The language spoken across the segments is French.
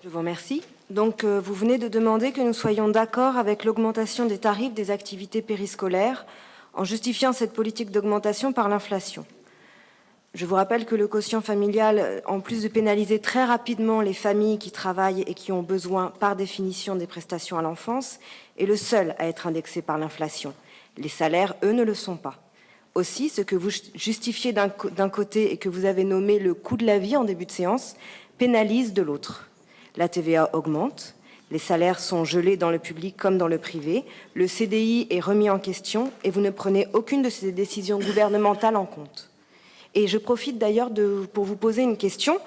Je vous remercie. Donc, vous venez de demander que nous soyons d'accord avec l'augmentation des tarifs des activités périscolaires en justifiant cette politique d'augmentation par l'inflation. Je vous rappelle que le quotient familial, en plus de pénaliser très rapidement les familles qui travaillent et qui ont besoin, par définition, des prestations à l'enfance, est le seul à être indexé par l'inflation. Les salaires, eux, ne le sont pas. Aussi, ce que vous justifiez d'un côté et que vous avez nommé le coût de la vie en début de séance, pénalise de l'autre. La TVA augmente, les salaires sont gelés dans le public comme dans le privé, le CDI est remis en question et vous ne prenez aucune de ces décisions gouvernementales en compte. Et je profite d'ailleurs pour vous poser une question,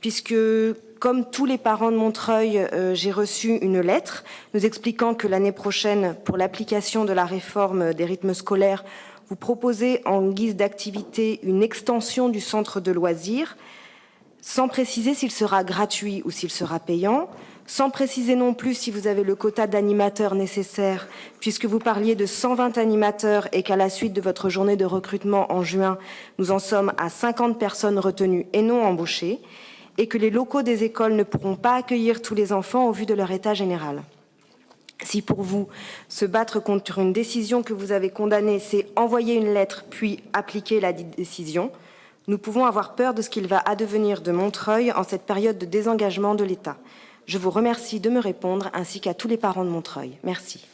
puisque, comme tous les parents de Montreuil, j'ai reçu une lettre nous expliquant que l'année prochaine, pour l'application de la réforme des rythmes scolaires, vous proposez en guise d'activité une extension du centre de loisirs, sans préciser s'il sera gratuit ou s'il sera payant, sans préciser non plus si vous avez le quota d'animateurs nécessaire, puisque vous parliez de 120 animateurs et qu'à la suite de votre journée de recrutement en juin, nous en sommes à 50 personnes retenues et non embauchées, et que les locaux des écoles ne pourront pas accueillir tous les enfants au vu de leur état général. Si pour vous, se battre contre une décision que vous avez condamnée, c'est envoyer une lettre puis appliquer la dite décision, nous pouvons avoir peur de ce qu'il va advenir de Montreuil en cette période de désengagement de l'État. Je vous remercie de me répondre, ainsi qu'à tous les parents de Montreuil. Merci.